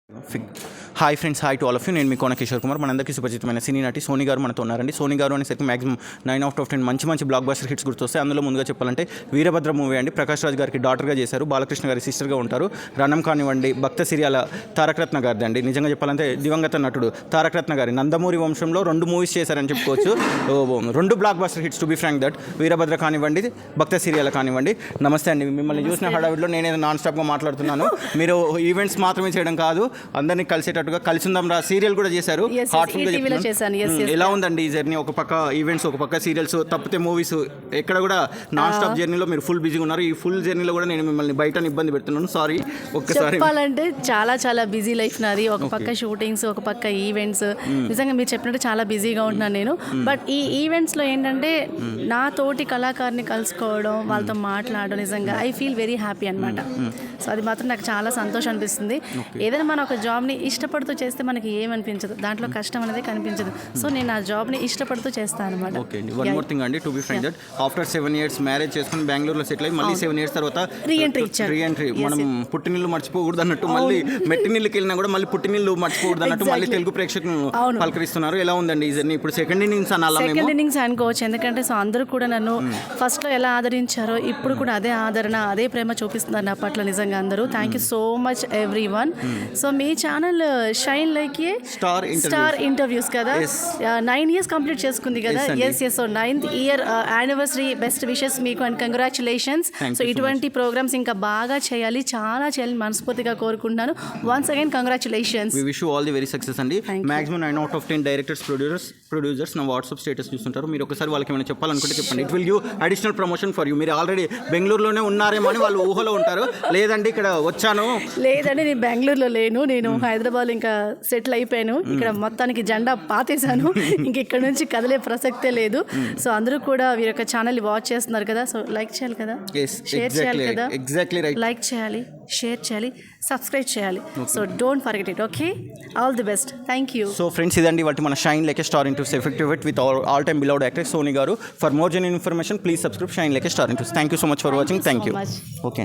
Hi friends, hi to all of you. నేను మీ కోన కిషోర్ కుమార్. మనందరికీ సుపరిచితమైన సినీ నటి సోనీ గారు మనతో ఉన్నారండి. సోనీ గారు అనేసరికి మ్యాక్సిమం 9/10 మంచి బ్లాక్ బస్టర్ హిట్స్ గుర్తొస్తాయి. అందులో ముందుగా చెప్పాలంటే వీరభద్ర మూవీ అండి. ప్రకాష్ రాజ్ గారికి డాటర్గా చేశారు, బాలకృష్ణ గారి సిస్టర్గా ఉంటారు. రణం కానివ్వండి, భక్త సిరియాల తారకరత్న గారిది అండి. నిజంగా చెప్పాలంటే దివంగత నటుడు తారకరత్న గారి నందమూరి వంశంలో 2 మూవీస్ చేశారని చెప్పుకోవచ్చు. 2 blockbuster hits to be frank that. Veerabhadra కానివ్వండి, భక్త సిరియాల కానివ్వండి. నమస్తే అండి. మిమ్మల్ని చూసిన హడావిడిలో నేనేదో నాన్ స్టాప్గా మాట్లాడుతున్నాను. మీరు ఈవెంట్స్ మాత్రమే చేయడం కాదు, అందరినీ కలిసేటట్టుగా కలిసి ఉందాం రా సీరియల్ కూడా చేశారు. ఎలా ఉందండి ఈ జర్నీ? ఒక పక్క ఈవెంట్స్, ఒక పక్క సీరియల్స్, తప్పితే మూవీస్, ఎక్కడ కూడా నాన్ స్టాప్ జర్నీలో మీరు ఫుల్ బిజీగా ఉన్నారు. ఈ ఫుల్ జర్నీలో కూడా నేను మిమ్మల్ని బయట ఇబ్బంది పెడుతున్నాను. సారీ. ఒక్కసారి చెప్పాలంటే చాలా బిజీ లైఫ్ నాది. ఒక పక్క షూటింగ్స్, ఒక పక్క ఈవెంట్స్. నిజంగా మీరు చెప్పినట్టు చాలా బిజీగా ఉంటున్నాను నేను. బట్ ఈ ఈవెంట్స్లో ఏంటంటే నా తోటి కళాకారుని కలుసుకోవడం, వాళ్ళతో మాట్లాడడం, నిజంగా ఐ ఫీల్ వెరీ హ్యాపీ అనమాట. సో అది మాత్రం నాకు చాలా సంతోషం అనిపిస్తుంది. ఏదైనా మనం ఒక జాబ్ని ఇష్టపడుతూ చేస్తే మనకి ఏమనిపించదు, దాంట్లో కష్టం అనేది కనిపించదు. సో నేను ఆ జాబ్ని ఇష్టపడుతూ చేస్తాను అనమాట. ఓకే అండి. వన్ మోర్ థింగ్ అండి, to be frank that after 7 years marriage చేసుకుని బెంగళూరులో సెటిల్ అయ్యి మళ్ళీ 7 years తర్వాత రీఎంట్రీ. మనం పుట్టినిల్లు మర్చిపోకూడదు అన్నట్టు, మళ్ళీ మెట్టినిల్లుకి వెళ్ళినా కూడా మళ్ళీ పుట్టినిల్లు మర్చిపోకూడదు అన్నట్టు మళ్ళీ తెలుగు ప్రేక్షకులను పలకరిస్తున్నారు. ఎలా ఉందండి ఈ జర్నీ? ఇప్పుడు సెకండ్ ఇన్నింగ్స్ అనాలా? సెకండ్ ఇన్నింగ్స్ అనుకోవచ్చు. ఎందుకంటే సో అందరూ కూడా నన్ను ఫస్ట్లో ఎలా ఆదరించారో ఇప్పుడు కూడా అదే ఆదరణ, అదే ప్రేమ చూపిస్తున్నారు నా పట్ల. నిజంగా అందరూ thank you so much everyone. So మీ channel shine like a star interviews కదా, 9 years కంప్లీట్ చేసుకుంది కదా. Yes. So 9th year anniversary. Best wishes మీకు అండ్ కంగ్రాచులేషన్స్. సో ఇటువంటి ప్రోగ్రామ్స్ ఇంకా బాగా చేయాలి, చాలా చేయాలని మనస్ఫూర్తిగా కోరుకుంటున్నాను. Once again congratulations. We wish you all the very success అండి. మాక్సిమం 9/10 డైరెక్టర్స్, ప్రొడ్యూసర్స్ నా వాట్సాప్ స్టేటస్ చూస్తుంటారు. మీరు ఒకసారి వాళ్ళకి ఏమైనా చెప్పాలనుకుంటే చెప్పండి. It will give additional promotion for you. మీరు ఆల్రెడీ బెంగళూరులోనే ఉన్నారేమో అని వాళ్ళు ఊహలో ఉంటారు. లేదండి ఇక్కడ వచ్చాను. లేదండి, నేను బెంగళూరులో లేను, నేను హైదరాబాద్ ఇంకా సెటిల్ అయిపోయాను. ఇక్కడ మొత్తానికి జెండా పాతేశాను. ఇంక ఇక్కడ నుంచి కదిలే ప్రసక్తే లేదు. సో అందరూ కూడా వీరి యొక్క ఛానల్ వాచ్ చేస్తున్నారు కదా. సో లైక్ చేయాలి కదా, షేర్ చేయాలి కదా. Exactly right. లైక్ చేయాలి, షేర్ చేయాలి, సబ్స్క్రైబ్ చేయాలి. So don't forget it. Okay, all the best. Thank you. So friends, ఇదండి వాటి మన shine like a star interviews effective it with all time beloved actress Soni గారు. For more genuine information please subscribe shine like a star interviews. Thank you so much for watching. Thank you. Okay.